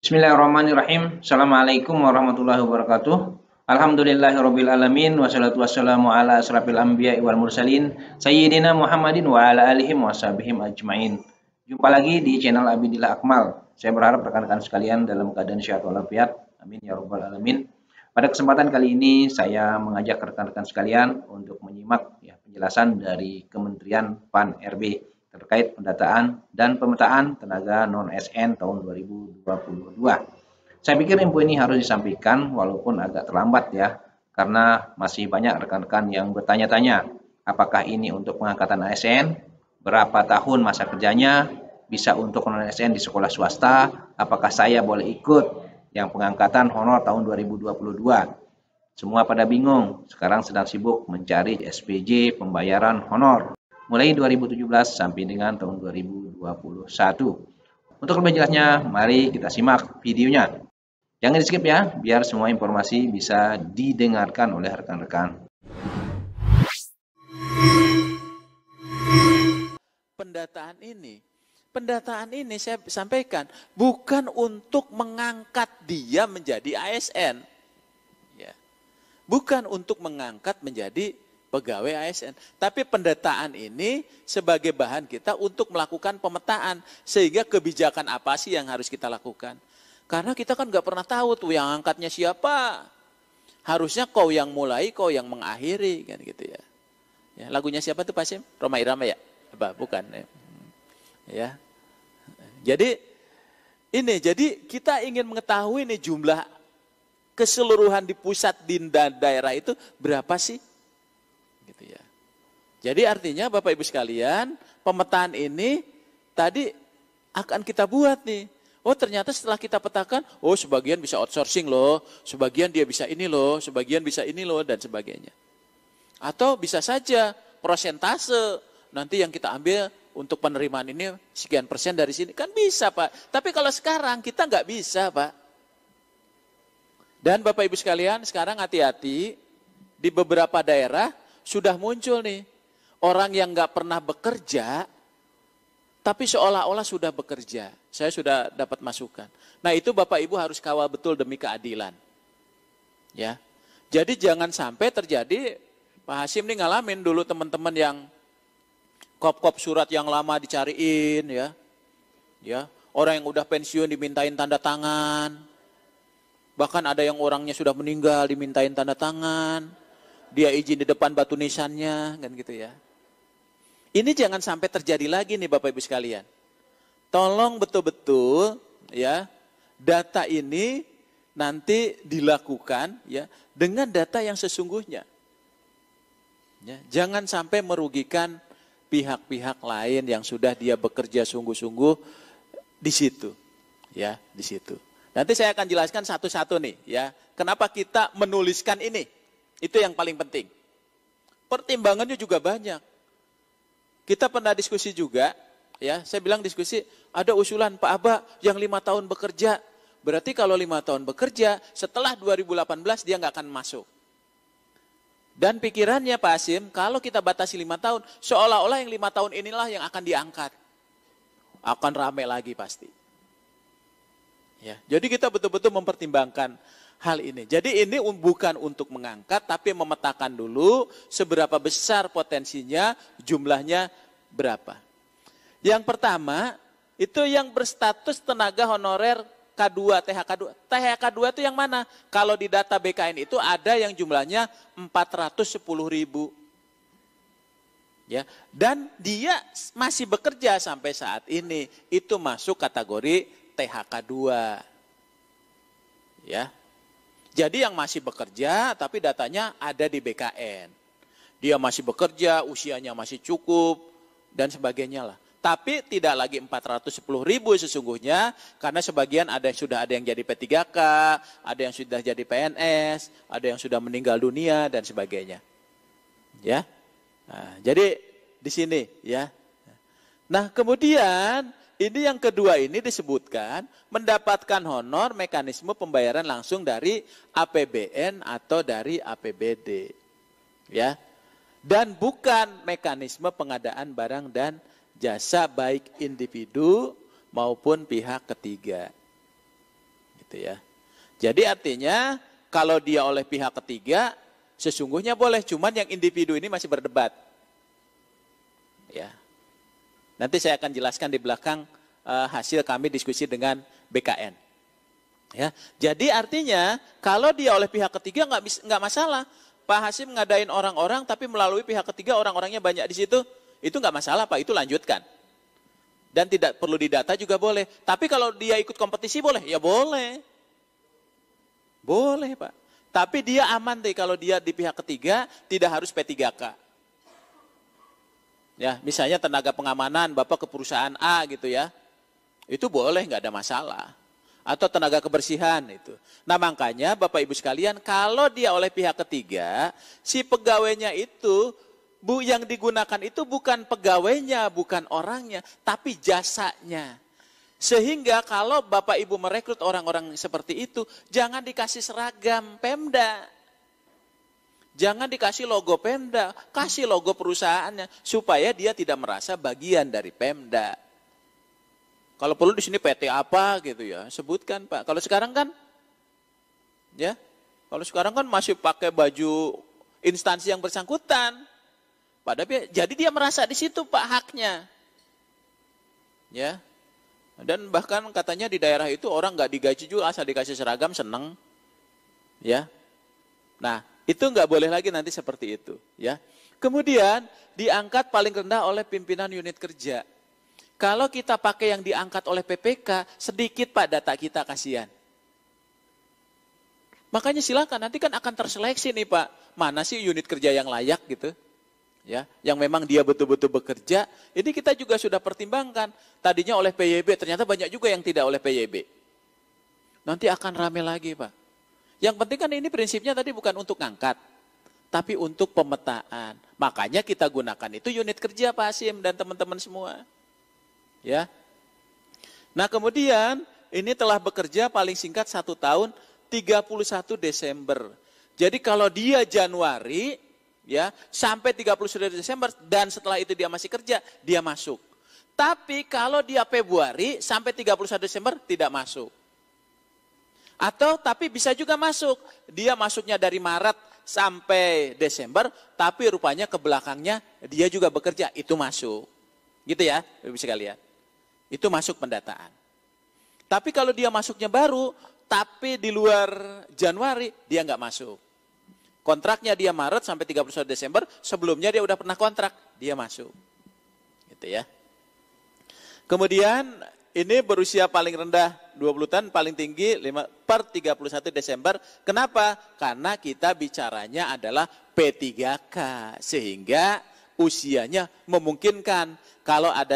Bismillahirrahmanirrahim. Assalamualaikum warahmatullahi wabarakatuh. Alhamdulillahirabbil alamin wassalatu wassalamu ala asrafil anbiya'i wal mursalin sayyidina Muhammadin wa ala alihi washabbihi ajmain. Jumpa lagi di channel Abidillah Akmal. Saya berharap rekan-rekan sekalian dalam keadaan sehat walafiat. Amin ya rabbal alamin. Pada kesempatan kali ini saya mengajak rekan-rekan sekalian untuk menyimak penjelasan dari Kementerian PAN RB terkait pendataan dan pemetaan tenaga non-ASN tahun 2022. Saya pikir info ini harus disampaikan walaupun agak terlambat ya, karena masih banyak rekan-rekan yang bertanya-tanya, apakah ini untuk pengangkatan ASN, berapa tahun masa kerjanya, bisa untuk non-ASN di sekolah swasta, apakah saya boleh ikut yang pengangkatan honor tahun 2022. Semua pada bingung, sekarang sedang sibuk mencari SPJ pembayaran honor mulai 2017 sampai dengan tahun 2021. Untuk lebih jelasnya, mari kita simak videonya. Jangan di skip ya, biar semua informasi bisa didengarkan oleh rekan-rekan. Pendataan ini saya sampaikan bukan untuk mengangkat dia menjadi ASN. Ya. Bukan untuk mengangkat menjadi pegawai ASN. Tapi pendataan ini sebagai bahan kita untuk melakukan pemetaan. Sehingga kebijakan apa sih yang harus kita lakukan. Karena kita kan nggak pernah tahu tuh yang angkatnya siapa. Harusnya kau yang mulai, kau yang mengakhiri. Kan gitu ya. Ya, lagunya siapa tuh Pak Sim? Roma Irama ya? Apa? Bukan. Ya. Jadi kita ingin mengetahui nih jumlah keseluruhan di pusat di daerah itu berapa sih? Gitu ya. Jadi artinya Bapak Ibu sekalian, pemetaan ini tadi akan kita buat nih. Oh ternyata setelah kita petakan, oh sebagian bisa outsourcing loh, sebagian dia bisa ini loh, sebagian bisa ini loh, dan sebagainya. Atau bisa saja prosentase, nanti yang kita ambil untuk penerimaan ini sekian persen dari sini. Kan bisa Pak, tapi kalau sekarang kita nggak bisa Pak. Dan Bapak Ibu sekalian, sekarang hati-hati, di beberapa daerah, sudah muncul nih, orang yang nggak pernah bekerja, tapi seolah-olah sudah bekerja. Saya sudah dapat masukan. Nah itu Bapak Ibu harus kawal betul demi keadilan. Ya, jadi jangan sampai terjadi, Pak Hasim nih ngalamin dulu teman-teman yang kop-kop surat yang lama dicariin ya, orang yang udah pensiun dimintain tanda tangan, bahkan ada yang orangnya sudah meninggal dimintain tanda tangan. Dia izin di depan batu nisannya, kan gitu ya. Ini jangan sampai terjadi lagi nih Bapak Ibu sekalian. Tolong betul-betul ya, data ini nanti dilakukan ya dengan data yang sesungguhnya. Ya, jangan sampai merugikan pihak-pihak lain yang sudah dia bekerja sungguh-sungguh di situ. Ya, di situ. Nanti saya akan jelaskan satu-satu nih ya, kenapa kita menuliskan ini. Itu yang paling penting. Pertimbangannya juga banyak. Kita pernah diskusi juga, ya. Saya bilang diskusi, ada usulan Pak Aba yang 5 tahun bekerja. Berarti kalau 5 tahun bekerja, setelah 2018 dia nggak akan masuk. Dan pikirannya Pak Hasim, kalau kita batasi 5 tahun, seolah-olah yang 5 tahun inilah yang akan diangkat. Akan ramai lagi pasti. Ya, jadi kita betul-betul mempertimbangkan hal ini. Jadi ini bukan untuk mengangkat, tapi memetakan dulu seberapa besar potensinya, jumlahnya berapa. Yang pertama, itu yang berstatus tenaga honorer K2, THK2. THK2 itu yang mana? Kalau di data BKN itu ada yang jumlahnya 410.000. Ya, dan dia masih bekerja sampai saat ini. Itu masuk kategori THK2. Ya. Jadi yang masih bekerja tapi datanya ada di BKN. Dia masih bekerja, usianya masih cukup dan sebagainya lah. Tapi tidak lagi 410.000 sesungguhnya karena sebagian sudah ada yang jadi P3K, ada yang sudah jadi PNS, ada yang sudah meninggal dunia dan sebagainya. Ya. Nah, jadi di sini ya. Nah, kemudian ini yang kedua ini disebutkan mendapatkan honor mekanisme pembayaran langsung dari APBN atau dari APBD. Ya. Dan bukan mekanisme pengadaan barang dan jasa baik individu maupun pihak ketiga. Gitu ya. Jadi artinya kalau dia oleh pihak ketiga sesungguhnya boleh, cuman yang individu ini masih berdebat. Ya. Nanti saya akan jelaskan di belakang hasil kami diskusi dengan BKN. Ya. Jadi artinya kalau dia oleh pihak ketiga nggak masalah. Pak Hasim ngadain orang-orang tapi melalui pihak ketiga orang-orangnya banyak di situ, itu nggak masalah Pak, itu lanjutkan. Dan tidak perlu didata juga boleh. Tapi kalau dia ikut kompetisi boleh? Ya boleh. Boleh Pak. Tapi dia aman deh kalau dia di pihak ketiga tidak harus P3K. Ya, misalnya tenaga pengamanan Bapak ke perusahaan A gitu ya. Itu boleh, nggak ada masalah. Atau tenaga kebersihan itu. Nah makanya Bapak Ibu sekalian, kalau dia oleh pihak ketiga, si pegawainya itu, yang digunakan itu bukan pegawainya, bukan orangnya, tapi jasanya. Sehingga kalau Bapak Ibu merekrut orang-orang seperti itu, jangan dikasih seragam Pemda. Jangan dikasih logo Pemda, kasih logo perusahaannya, supaya dia tidak merasa bagian dari Pemda. Kalau perlu di sini PT apa gitu ya, sebutkan Pak. Kalau sekarang kan, ya, kalau sekarang kan masih pakai baju instansi yang bersangkutan. Padahal jadi dia merasa di situ Pak haknya, ya. Dan bahkan katanya di daerah itu orang nggak digaji juga asal dikasih seragam seneng, ya. Nah itu nggak boleh lagi nanti seperti itu, ya. Kemudian diangkat paling rendah oleh pimpinan unit kerja. Kalau kita pakai yang diangkat oleh PPK, sedikit Pak data kita, kasihan. Makanya silakan, nanti kan akan terseleksi nih Pak, mana sih unit kerja yang layak gitu. Ya, yang memang dia betul-betul bekerja, ini kita juga sudah pertimbangkan. Tadinya oleh PYB, ternyata banyak juga yang tidak oleh PYB. Nanti akan rame lagi Pak. Yang penting kan ini prinsipnya tadi bukan untuk ngangkat, tapi untuk pemetaan. Makanya kita gunakan itu unit kerja Pak Hasim dan teman-teman semua. Ya, nah kemudian ini telah bekerja paling singkat 1 tahun 31 Desember. Jadi kalau dia Januari ya sampai 31 Desember dan setelah itu dia masih kerja, dia masuk. Tapi kalau dia Februari sampai 31 Desember tidak masuk. Atau tapi bisa juga masuk. Dia masuknya dari Maret sampai Desember, tapi rupanya ke belakangnya dia juga bekerja, itu masuk. Gitu ya, Ibu sekalian. Itu masuk pendataan. Tapi kalau dia masuknya baru, tapi di luar Januari, dia nggak masuk. Kontraknya dia Maret sampai 31 Desember, sebelumnya dia udah pernah kontrak, dia masuk. Gitu ya. Kemudian ini berusia paling rendah 20 tahun, paling tinggi 31 Desember. Kenapa? Karena kita bicaranya adalah P3K. Sehingga usianya memungkinkan kalau ada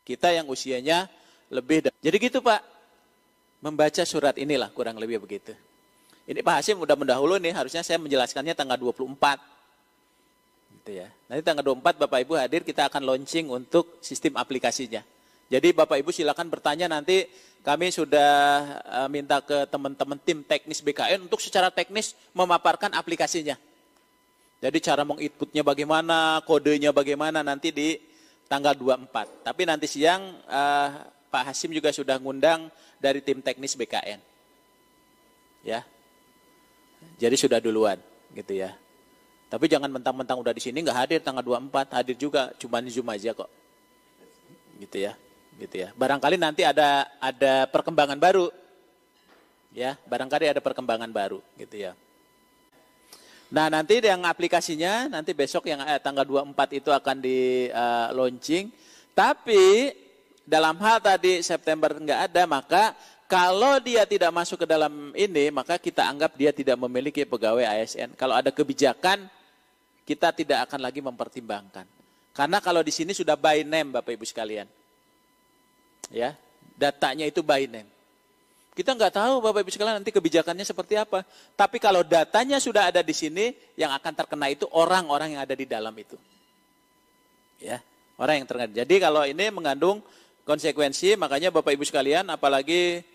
kita yang usianya lebih. Jadi gitu Pak, membaca surat inilah kurang lebih begitu. Ini Pak Hasim udah mendahulu nih, harusnya saya menjelaskannya tanggal 24. Gitu ya. Nanti tanggal 24 Bapak Ibu hadir, kita akan launching untuk sistem aplikasinya. Jadi Bapak Ibu silakan bertanya, nanti kami sudah minta ke teman-teman tim teknis BKN untuk secara teknis memaparkan aplikasinya. Jadi cara menginputnya bagaimana, kodenya bagaimana nanti di tanggal 24. Tapi nanti siang Pak Hasim juga sudah ngundang dari tim teknis BKN. Ya. Jadi sudah duluan gitu ya. Tapi jangan mentang-mentang udah di sini nggak hadir tanggal 24, hadir juga, cuma Zoom aja kok. Gitu ya. Gitu ya. Barangkali nanti ada perkembangan baru. Ya, barangkali ada perkembangan baru gitu ya. Nah nanti yang aplikasinya, nanti besok yang tanggal 24 itu akan di launching. Tapi dalam hal tadi September nggak ada, maka kalau dia tidak masuk ke dalam ini, maka kita anggap dia tidak memiliki pegawai ASN. Kalau ada kebijakan, kita tidak akan lagi mempertimbangkan. Karena kalau di sini sudah by name Bapak Ibu sekalian. Ya, datanya itu by name. Kita nggak tahu Bapak Ibu sekalian nanti kebijakannya seperti apa. Tapi kalau datanya sudah ada di sini, yang akan terkena itu orang-orang yang ada di dalam itu. Ya, orang yang terkena. Jadi kalau ini mengandung konsekuensi, makanya Bapak Ibu sekalian, apalagi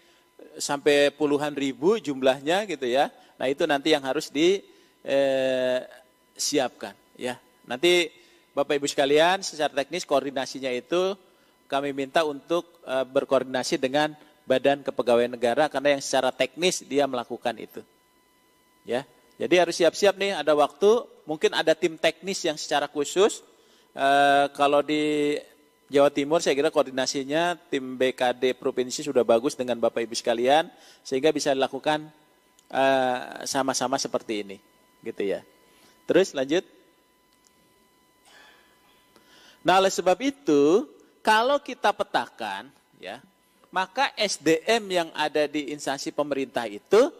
sampai puluhan ribu jumlahnya gitu ya. Nah itu nanti yang harus disiapkan. Ya, nanti Bapak Ibu sekalian secara teknis koordinasinya itu kami minta untuk berkoordinasi dengan Badan Kepegawaian Negara karena yang secara teknis dia melakukan itu. Ya. Jadi harus siap-siap nih, ada waktu, mungkin ada tim teknis yang secara khusus. Kalau di Jawa Timur saya kira koordinasinya tim BKD provinsi sudah bagus dengan Bapak Ibu sekalian sehingga bisa dilakukan sama-sama seperti ini, gitu ya. Terus lanjut. Nah, oleh sebab itu kalau kita petakan ya, maka SDM yang ada di instansi pemerintah itu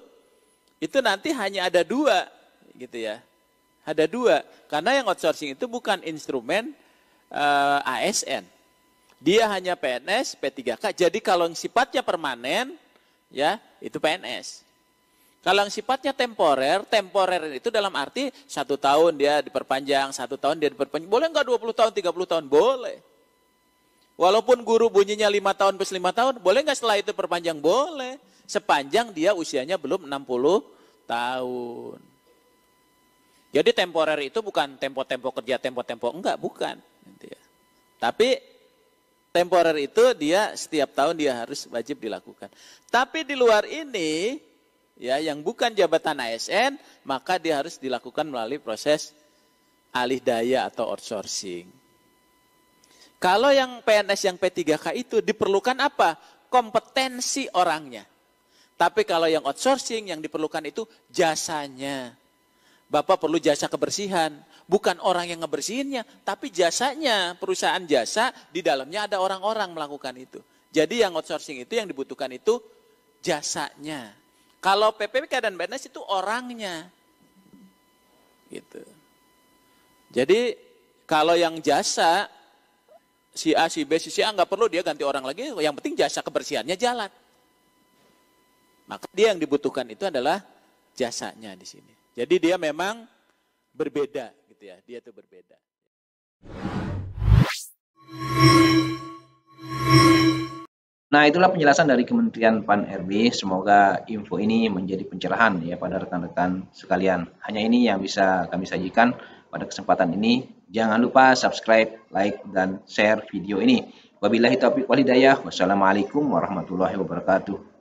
nanti hanya ada 2 gitu ya. Ada 2 karena yang outsourcing itu bukan instrumen ASN. Dia hanya PNS, P3K. Jadi kalau yang sifatnya permanen, ya itu PNS. Kalau yang sifatnya temporer itu dalam arti 1 tahun dia diperpanjang, 1 tahun dia diperpanjang. Boleh nggak 20 tahun, 30 tahun? Boleh. Walaupun guru bunyinya 5 tahun plus 5 tahun, boleh nggak setelah itu perpanjang? Boleh. Sepanjang dia usianya belum 60 tahun. Jadi temporer itu bukan tempo-tempo kerja, tempo-tempo enggak, bukan. Tapi temporer itu dia setiap tahun dia harus wajib dilakukan. Tapi di luar ini, ya yang bukan jabatan ASN, maka dia harus dilakukan melalui proses alih daya atau outsourcing. Kalau yang PNS yang P3K itu diperlukan apa? Kompetensi orangnya. Tapi kalau yang outsourcing yang diperlukan itu jasanya. Bapak perlu jasa kebersihan. Bukan orang yang ngebersihinnya, tapi jasanya, perusahaan jasa, di dalamnya ada orang-orang melakukan itu. Jadi yang outsourcing itu yang dibutuhkan itu jasanya. Kalau PPK dan PNS itu orangnya. Gitu. Jadi kalau yang jasa, si A, si B, si A nggak perlu dia ganti orang lagi, yang penting jasa kebersihannya jalan. Maka dia yang dibutuhkan itu adalah jasanya di sini. Jadi dia memang berbeda. Ya, dia itu berbeda. Nah, itulah penjelasan dari Kementerian PAN-RB. Semoga info ini menjadi pencerahan ya pada rekan-rekan sekalian. Hanya ini yang bisa kami sajikan pada kesempatan ini. Jangan lupa subscribe, like, dan share video ini. Wabillahi taufiq wal hidayah. Wassalamualaikum warahmatullahi wabarakatuh.